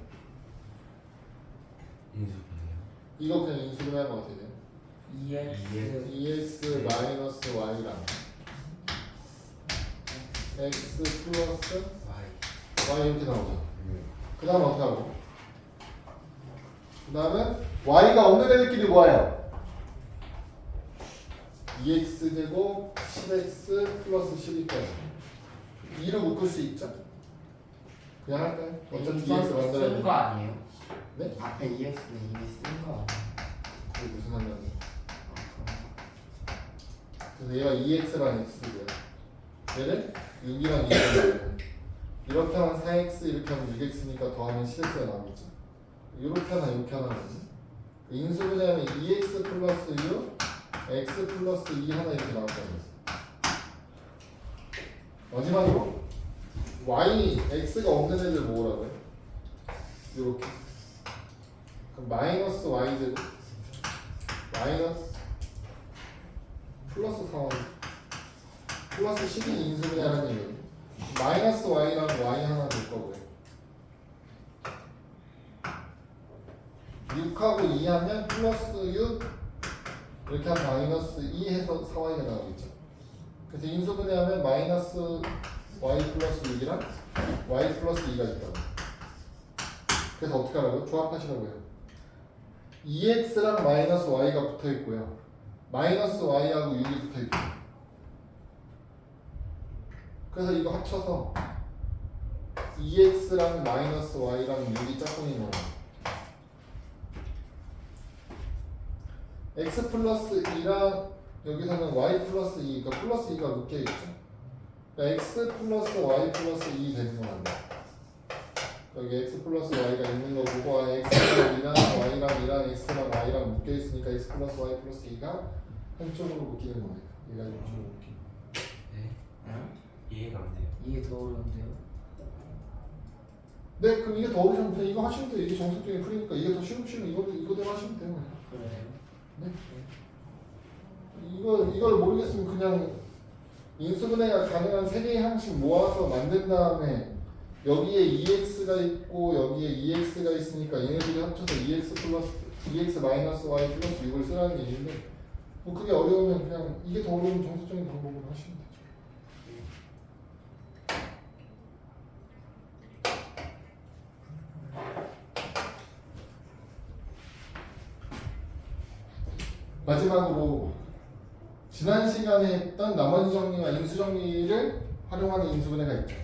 A: 인수분해요.
C: 이거 그냥 인수분해하면 어떻게 돼요?
B: 2X.
C: 2x 마이너스 y랑 x 플러스
A: Y.
C: y 이렇게 나오죠. 그 다음 어떻게 하고? 그 다음은 y가 없는 애들끼리 모아요. 2x제곱 10x 플러스 12까지 2로 묶을 수 있죠? 그냥 할까요? 어차피 2x 만들어야
B: 쓴거
C: 되니까.
B: 아니에요?
C: 네?
B: 앞에 2X는 이미 쓴 거 아니에요?
C: 그게 무슨 상관이야? 그래서 얘가 2x랑 x고요. 얘는 6이랑 2랑 이렇게 하면 4x 이렇게 하면 6x니까 더하면 10x가 나오겠죠. 이렇게 하나 이렇게 하나 거든요. 인수분해하면 2x 플러스 6 x 플러스 2 하나 이렇게 나올 거예요. 마지막으로 y, x가 없는 애들 모으라고요. 요렇게. 그럼 마이너스 y 제곱 마이너스 플러스 4y 플러스 12 인수분해하는 얘기예요. 마이너스 y랑 y 하나 될 거고요. 6하고 2 하면 플러스 6 이렇게 하면 마이너스 2 해서 4y가 나오겠죠. 그래서 인수분해하면 마이너스 y 플러스 6이랑 y 플러스 2가 있다고. 그래서 어떻게 하라고요? 조합하시라고요. 2x랑 마이너스 y가 붙어 있고요. 마이너스 y하고 6이 붙어 있고. 그래서 이거 합쳐서 2x랑 마이너스 y랑 6이 짝꿍인 거예요. x 플러스 2랑 여기서는 y 플러스 2, 그러니까 플러스 2가 묶여있죠. 그러니까 x 플러스 y 플러스 2 되는 거란다. 여기 x 플러스 y가 있는 거 보고 x랑 2랑 y랑 2랑 x랑 y랑 묶여있으니까 x 플러스 y 플러스 2가 한쪽으로 묶이는 거예요. 얘가 이쪽으로 묶이는
A: 네.
B: 응?
A: 이해가 안 돼요.
B: 이게 더 어려운데요?
C: 네, 그럼 이게 더 어려우면 그냥 이거 하시면 돼요. 이게 정석적인 풀이니까 이게 더 쉬우면 이거대로 하시면 돼요.
B: 그래요?
C: 네. 이걸 모르겠으면 그냥 인수분해가 가능한 세 개의 항식 모아서 만든 다음에 여기에 EX가 있고 여기에 EX가 있으니까 얘네들이 합쳐서 EX 플러스 EX 마이너스 Y 플러스 6을 쓰라는 게 있는데 뭐 그게 어려우면 그냥 이게 더 어려우면 정석적인 방법으로 하시면 되죠. 마지막으로 지난 시간에 했던 나머지 정리와 인수 정리를 활용하는 인수분해가 있죠.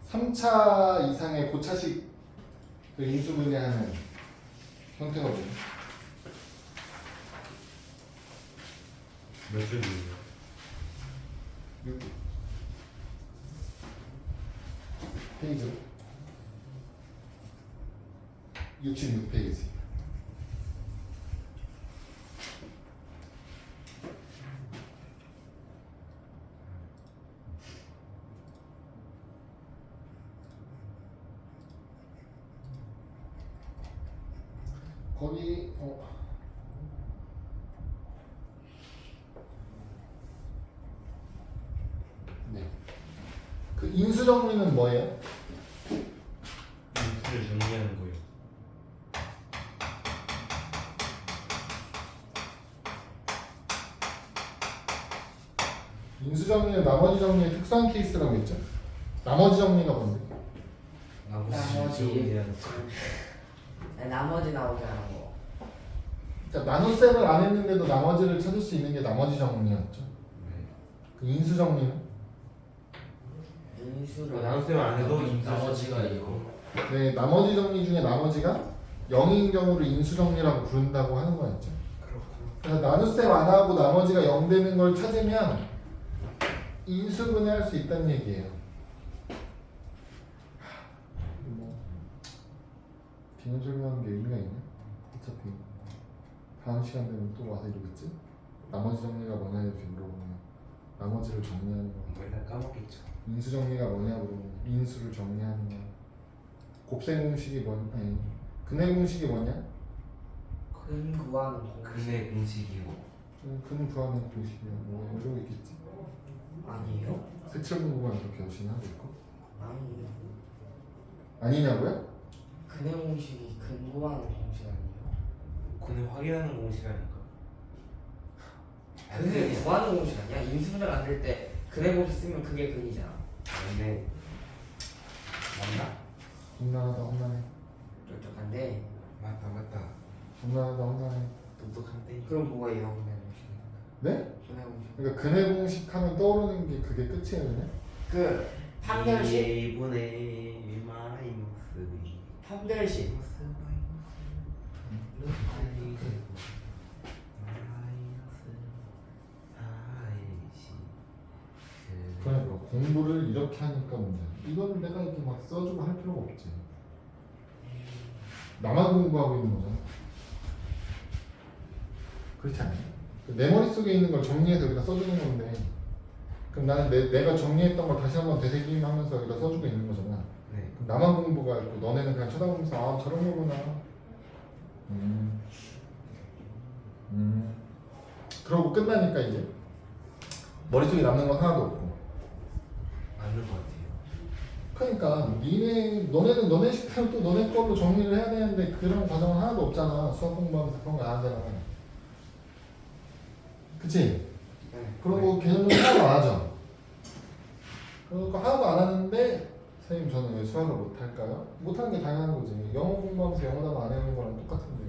C: 3차 이상의 고차식 그 인수분해하는 형태거든요.
A: 몇 줄이에요?
C: 6페이지 66페이지. 거기 네. 그 인수 정리는 뭐예요?
A: 인수를 정리하는 거예요.
C: 인수 정리는 나머지 정리의 특수한 케이스라고 했죠. 나머지 정리가 뭔데?
B: 나머지.
A: 정리하는 거.
B: 네, 나머지 나오게 하는 거.
C: 그러니까 나눗셈을 안 했는데도 나머지를 찾을 수 있는 게 나머지 정리였죠.
A: 네.
C: 그 인수 정리는?
B: 인수를
A: 나눗셈 안 해도
B: 나머지가 있고.
C: 네, 나머지 정리 중에 나머지가 0인 경우를 인수 정리라고 부른다고 하는 거였죠.
A: 그렇구나.
C: 그래서 나눗셈 안 하고 나머지가 0 되는 걸 찾으면 인수분해할 수 있다는 얘기예요. 뭐 개념 설명하는 게 의미가 있나? 어차피 다음 시간 되면 또 와서 이러겠지? 나머지 정리가 뭐냐 이렇게 물어보면 나머지를 정리하는 거.
A: 맨날 까먹겠죠.
C: 인수 정리가 뭐냐 물어보면 인수를 정리하는 거. 곱셈 공식이 아니 근해 공식이 뭐냐?
B: 근 구하는 공식.
A: 근의 공식이고.
C: 근 구하는 공식이야. 뭐 이러고 있겠지?
B: 아니에요?
C: 색칠 공부만 이렇게 열심히 하고 있고.
B: 아니에요.
C: 아니냐고요?
B: 근해 공식이 근 구하는 공식 아니에요?
A: 근을 확인하는 공식 아닐까?
B: 근해 구하는 공식 아니야? 인수분해가 안 될 때 근해 공식 쓰면 그게 근이잖아.
A: 근데 맞나?
C: 혼나하다 혼나네.
B: 쫄쫄한데.
A: 맞다.
C: 혼나하다 혼나네.
A: 똑똑한데.
B: 그럼 뭐예요 근해 공식?
C: 네?
B: 근해 공식.
C: 그러니까 근해 공식 하면 떠오르는 게 그게 끝이에요 그냥?
B: 그 판별식.
A: 2분의 1 마이너스 2.
B: 판별식.
C: 그러니까 공부를 이렇게 하니까 문제야. 이거를 내가 이렇게 막 써주고 할 필요가 없지. 나만 공부하고 있는 거잖아. 그렇지 않아요? 내 머릿속에 있는 걸 정리해서 여기다 써주는 건데 그럼 나는 내가 정리했던 걸 다시 한번 되새김하면서 여기다 써주고 있는 거잖아.
A: 네.
C: 그럼 나만 공부가 있고 너네는 그냥 쳐다보면서 아 저런 거구나. 그러고 끝나니까 이제 머릿속에 남는 건 하나도 없고.
A: 맞는 것 같아요.
C: 그러니까 너네는 너네 식대로 또 너네 걸로 정리를 해야 되는데 그런 과정은 하나도 없잖아. 수학 공부하면서 그런 거 안 하잖아. 그치?
B: 네.
C: 그런 거 개념적으로 하나도 안 하죠. 그런 거 하나도 안 하는데 선생님 저는 왜 수학을 못할까요? 못하는 게 당연한 거지. 영어 공부하면서 영어 단어 안 해오는 거랑 똑같은데.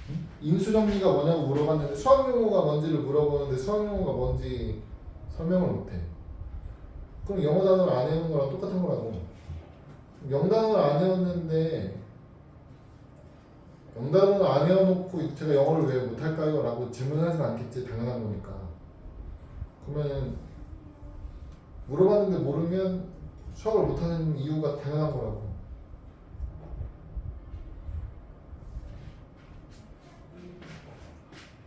C: 응? 인수정리가 뭐냐고 물어봤는데 수학 용어가 뭔지를 물어보는데 수학 용어가 뭔지 설명을 못해. 그럼 영어 단어를 안 외우는 거랑 똑같은 거라고. 영단어를 안 외웠는데 영단어는 안 외워놓고 제가 영어를 왜 못할까요? 라고 질문하진 않겠지. 당연한 거니까. 그러면 물어봤는데 모르면 수학을 못하는 이유가 당연한 거라고.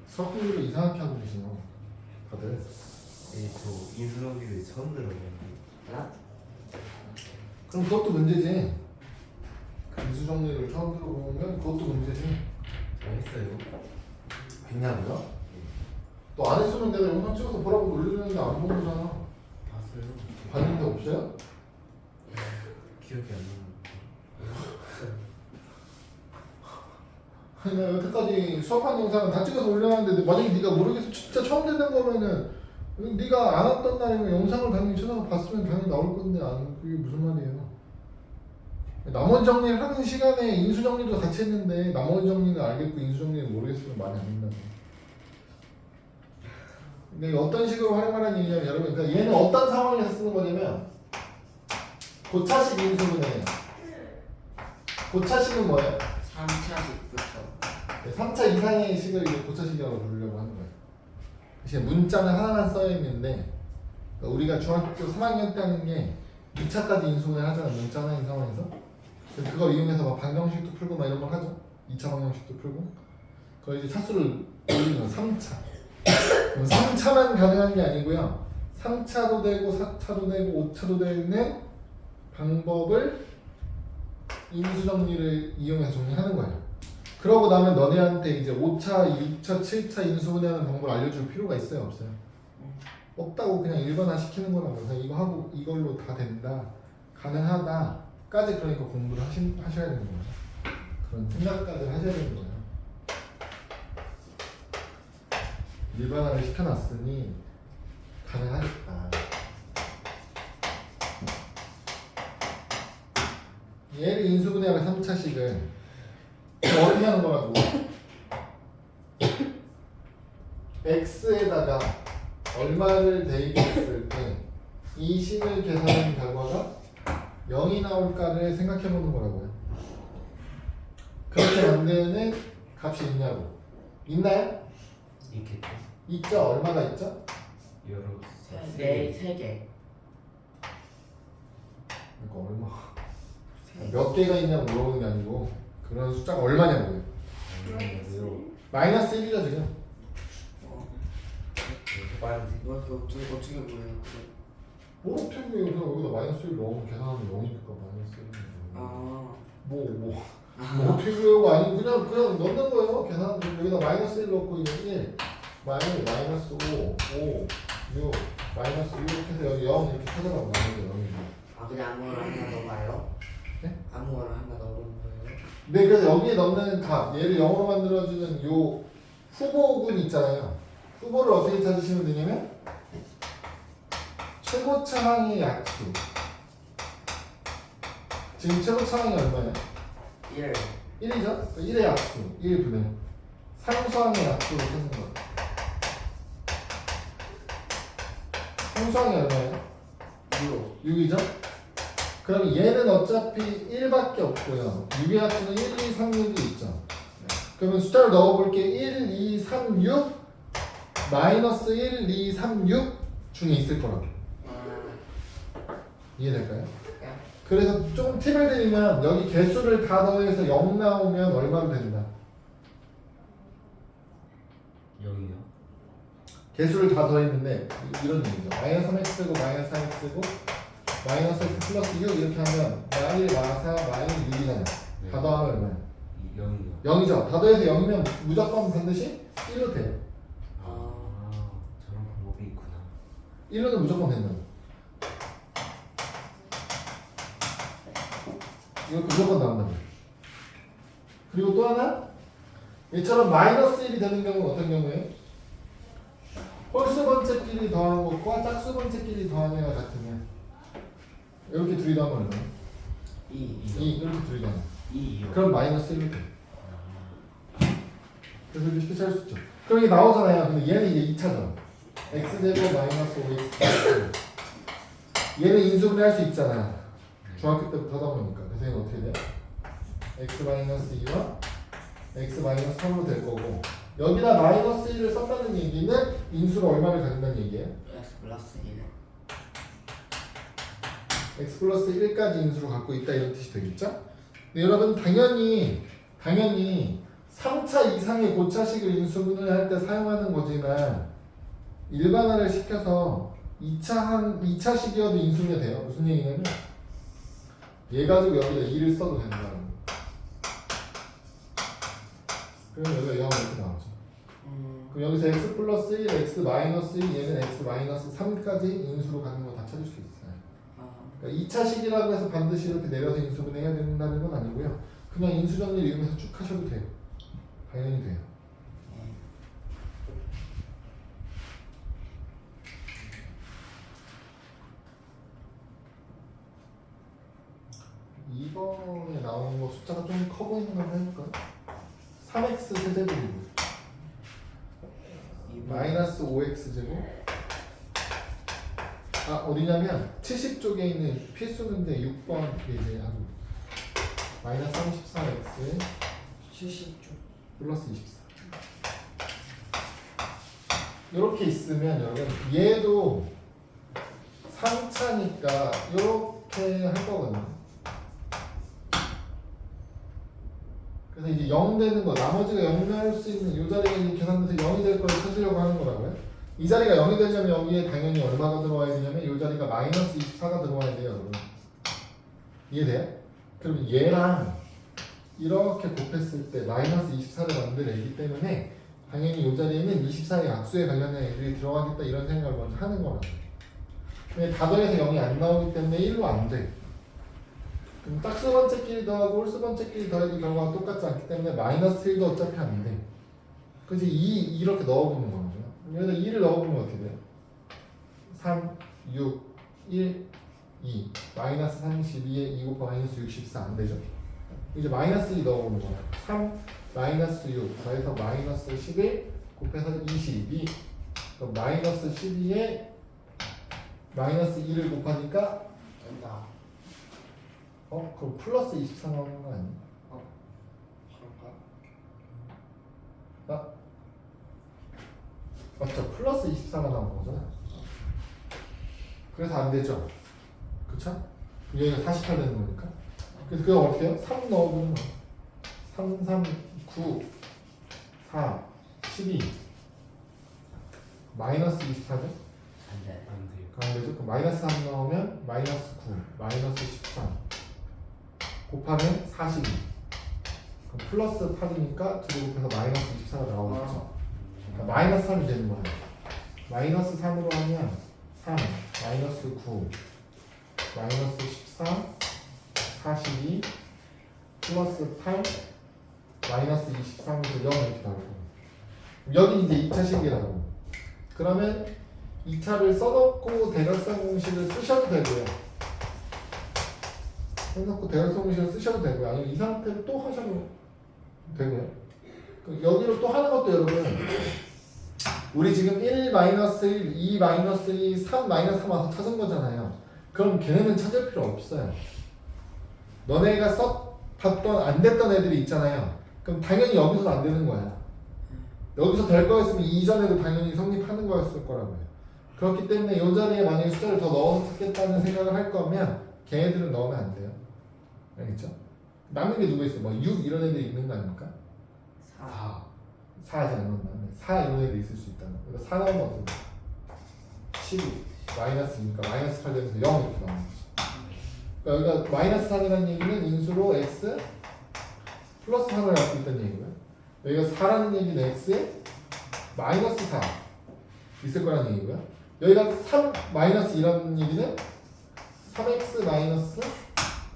C: 수학 공부를 이상하게 하고 계시네요 다들.
A: 저 인수정리를 처음 들어봤는데.
C: 그럼 그것도 문제지. 인수 정리를 처음 들어보면 그것도 문제지.
A: 잘했어요.
C: 했냐고요? 또 안 했으면 내가 영상 찍어서 보라고 올려주는데 안 본 거잖아.
A: 봤어요.
C: 봤는데 없어요?
A: 기억이 안 나는데.
C: 아니 나 여태까지 수업한 영상은 다 찍어서 올려놨는데 만약에 네가 모르겠어 진짜 처음 듣는 거면은 네가 안 왔던 날이면 영상을 당연히 찾아서 봤으면 당연히 나올 건데 안 그게 무슨 말이에요? 나머지 정리를 하는 시간에 인수 정리도 같이 했는데 나머지 정리는 알겠고 인수 정리는 모르겠으면 많이 안 된다고. 근데 어떤 식으로 활용하라는 얘기냐면 여러분 그러니까 얘는 어떤 상황에서 쓰는 거냐면 고차식 인수분해. 고차식은 뭐예요?
B: 3차식부터
C: 3차 이상의 식을 이제 고차식이라고 부르려고 하는 거예요. 대신 문자는 하나만 써 있는데 그러니까 우리가 중학교 3학년 때 하는 게 2차까지 인수분해 하잖아. 문자 하나인 상황에서. 그래서 그걸 이용해서 막 방정식도 풀고 막 이런 걸 하죠. 2차 방정식도 풀고. 그걸 이제 차수를 올리는 거 3차. 그럼 3차만 가능한 게 아니고요. 3차도 되고 4차도 되고 5차도 되는 방법을 인수정리를 이용해서 정리하는 거예요. 그러고 나면 너네한테 이제 5차, 6차, 7차 인수분해하는 방법을 알려줄 필요가 있어요? 없어요? 없다고 그냥 일반화 시키는 거라고. 그래서 이거 하고 이걸로 다 된다, 가능하다까지 그러니까 공부를 하셔야 되는 거예요. 그런 생각까지 하셔야 되는 거예요. 일반화를 시켜놨으니 가능하겠다. 얘를 인수분해하는 3차식을 어떻게 하는 거라고? x에다가 얼마를 대입했을 때 이 식을 계산한 결과가 0이 나올까를 생각해 보는 거라고요. 그렇게 만드는 값이 있냐고. 있나요?
A: 있겠죠.
C: 있죠? 얼마나 있죠?
A: 여러
B: 네 3개
C: 그러니까 얼마 몇 개가 있냐고 물어보는 게 아니고 그런 숫자가 얼마냐고요. 마이너스 1이죠 지금.
A: 빠르지.
B: 뭐 어떻게 보여요?
C: 뭐 어떻게 해요? 그냥 여기다 마이너스 1 넣으면 계산하면 0이니까 마이너스 1이니까
B: 아
C: 뭐 어떻게 해요? 아니 그냥 넣는 거예요. 계산 여기다 마이너스 1 넣고 이제 1 마이너스 5 6 마이너스 6 이렇게 해서 여기 0 이렇게 찾아가면 나오는 거 0이죠.
B: 그냥 아무거나 하나 넣어봐요?
C: 네?
B: 아무거나 하나 넣어보는 거예요?
C: 네, 그래서 여기에 넣는 값, 얘를 0으로 만들어주는 요 후보군 있잖아요. 후보를 어떻게 찾으시면 되냐면 최고차항의 약수. 지금 최고차항이 얼마예요?
B: 1
C: 1이죠? 그러니까 1의 약수, 1분의 상수항의 약수로 찾는 거예요. 상수항이 얼마예요? 6이죠? 그럼 얘는 어차피 1밖에 없고요. 6의 합수는 1, 2, 3, 6이 있죠. 그러면 숫자를 넣어볼게. 1, 2, 3, 6 마이너스 1, 2, 3, 6 중에 있을 거라고. 이해될까요? 그래서 좀 팁을 드리면 여기 개수를 다 더해서 0 나오면 얼마로 된다?
A: 0이요.
C: 개수를 다 더했는데 이런 얘기죠. 마이너스 3x고 마이너스 4x고 마이너스 x 플러스 6 이렇게 하면 마이 마사 마이너스 6이잖아요. 다 더하면 얼마예요?
A: 0이요.
C: 0이죠. 다 더해서 0이면 무조건 반드시 1로 돼요.
A: 저런 방법이 있구나.
C: 1로는 무조건 된다고. 이거 무조건 나온다고. 그리고 또 하나 얘처럼 마이너스 1이 되는 경우는 어떤 경우예요? 홀수 번째끼리 더한 것과 짝수 번째끼리 더한 애가 같으면 이렇게 둘이 더하면 얼마예요? 2 이렇게 둘이 더하면
A: 2요.
C: 그럼 마이너스 1로 돼요. 그래서 이렇게 쉽게 찾을 수 있죠. 그럼 이게 나오잖아요. 근데 얘는 이제 2차죠. x제곱 마이너스 5x 얘는 인수분해 할 수 있잖아. 중학교 때부터 하다 보니까. 그래서 얘는 어떻게 돼요? x 마이너스 2와 x-3으로 될 거고 여기다 마이너스 1을 썼다는 얘기는 인수로 얼마를 가진다는 얘기예요?
B: x 플러스 1.
C: x 플러스 1까지 인수로 갖고 있다 이런 뜻이 되겠죠? 근데 여러분 당연히 3차 이상의 고차식을 인수분을 할 때 사용하는 거지만 일반화를 시켜서 2차식이어도 인수분해 돼요. 무슨 얘기냐면 얘 가지고 여기다 2를 써도 된다는 거. 그럼 여기가 0 이렇게 나오죠. 그럼 여기서 x 플러스 1, x 마이너스 1, 얘는 x 마이너스 3까지 인수로 가는 거 다 찾을 수 있어요. 그러니까 2차식이라고 해서 반드시 이렇게 내려서 인수분해해야 된다는 건 아니고요. 그냥 인수정리를 이용해서 쭉 하셔도 돼요. 당연히 돼요. 이번에 나오는 거 숫자가 좀 커 보이는 거 한번 해볼까요? 3x 세제곱이고 마이너스 5x 제곱 어디냐면 70쪽에 있는 필수 문제 6번 페이지에 하고 마이너스 34x
B: 70쪽.
C: 플러스 24 이렇게 있으면 여러분 얘도 3차니까 이렇게 할 거거든요. 그래서 이제 0 되는 거 나머지가 0 될 수 있는 이 자리가 이제 계산돼서 0이 될 거를 찾으려고 하는 거라고요. 이 자리가 0이 되려면 여기에 당연히 얼마가 들어와야 되냐면 이 자리가 마이너스 24가 들어와야 돼요. 여러분 이해돼요? 그럼 얘랑 이렇게 곱했을 때 마이너스 24를 만들어내기 때문에 당연히 이 자리에는 24의 약수에 관련된 애들이 들어가겠다 이런 생각을 먼저 하는 거라고. 근데 다 더해서 0이 안 나오기 때문에 1로 안 돼. 그럼 짝수 번째끼리 더하고 홀수 번째끼리 더해도 결과가 똑같지 않기 때문에 마이너스 1도 어차피 안 돼. 그래서 2 이렇게 넣어보는 거죠. 여기다 2를 넣어보면 어떻게 돼요? 3, 6, 1, 2 마이너스 32에 2 곱하기 마이너스 64 안 되죠? 이제 마이너스 2 넣어보는 거예요. 3 마이너스 6 더해서 마이너스 11 곱해서 22 그럼 마이너스 12에 마이너스 2를 곱하니까
B: 된다.
C: 그럼 플러스 24 나오는 거 아니야?
B: 그럴까?
C: 맞죠? 플러스 24가 나오는 거잖아. 그래서 안 되죠? 그쵸? 여기가 48 되는 거니까. 그래서 그거 어떻게 해요? 3 넣어보는 거야. 3, 3, 9, 4, 12 마이너스 24죠?
B: 안 돼.
A: 안 돼요.
C: 안 되죠? 그럼 마이너스 3 넣으면 마이너스 9, 마이너스 13 곱하면 42 그럼 플러스 8이니까 두 곱해서 마이너스 24가 나오겠죠? 그러니까 마이너스 3이 되는 거예요. 마이너스 3으로 하면 3, 마이너스 9, 마이너스 13, 42, 플러스 8, 마이너스 23에서 0 이렇게 나올 거예요. 여기 이제 2차식이라고. 그러면 2차를 써놓고 대각선 공식을 쓰셔도 되고요. 해놓고 대각선 공식을 쓰셔도 되고요. 아니면 이 상태로 또 하셔도 되고요. 여기로 또 하는 것도 여러분 우리 지금 1-1, 2-2, 3-3 와서 찾은 거잖아요. 그럼 걔네는 찾을 필요 없어요. 너네가 봤던 안 됐던 애들이 있잖아요. 그럼 당연히 여기서도 안 되는 거야. 여기서 될 거였으면 이전에도 당연히 성립하는 거였을 거라고요. 그렇기 때문에 이 자리에 만약에 숫자를 더 넣어서 찾겠다는 생각을 할 거면 걔네들은 넣으면 안 돼요. 알겠죠? 남는 게 누구 있어? 뭐 6 이런 애들이 있는 거 아닙니까?
B: 4.
C: 4 하지 않았나? 4 이런 애들이 있을 수 있다는 거. 그러니까 4 나오면 어떻게 돼? 12 마이너스니까 마이너스 8 되면서 0 이렇게 나오는 거죠. 그러니까 여기가 마이너스 3이라는 얘기는 인수로 x 플러스 3을 갖고 있다는 얘기고요. 여기가 4라는 얘기는 x에 마이너스 4 있을 거라는 얘기고요. 여기가 3 마이너스 2라는 얘기는 3x 마이너스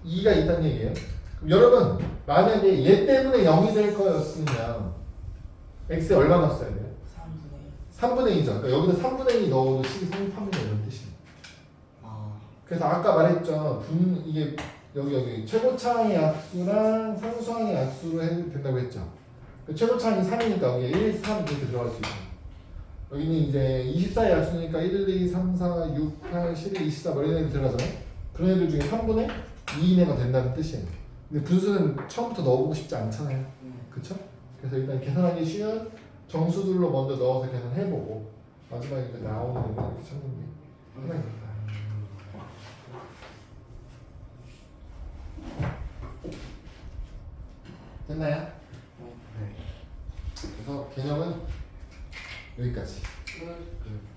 C: 2가 있다는 얘기예요. 그럼 여러분 만약에 얘 때문에 0이 될 거였으면 x에 얼마 넣었어야 돼요? 3분의 2죠. 그러니까 여기다 3분의 2 넣어도 식이 성립합니다 이런 뜻이에요. 그래서 아까 말했죠. 이게 여기 최고차항의 약수랑 상수항의 약수로 해도 된다고 했죠. 최고차항이 3이니까 여기 1, 3 이렇게 들어갈 수 있어요. 여기는 이제 24의 약수니까 1, 2, 3, 4, 6, 8, 11, 24 뭐 이런 애들 들어가잖아요. 그런 애들 중에 3분의 2 이내가 된다는 뜻이에요. 근데 분수는 처음부터 넣어보고 싶지 않잖아요. 그쵸? 그래서 일단 계산하기 쉬운 정수들로 먼저 넣어서 계산해보고 마지막에 이제 나오는 의미를 이렇게 찾는 게 하나입니다. 됐나요?
B: 네.
C: 그래서 개념은 여기까지.
B: 끝.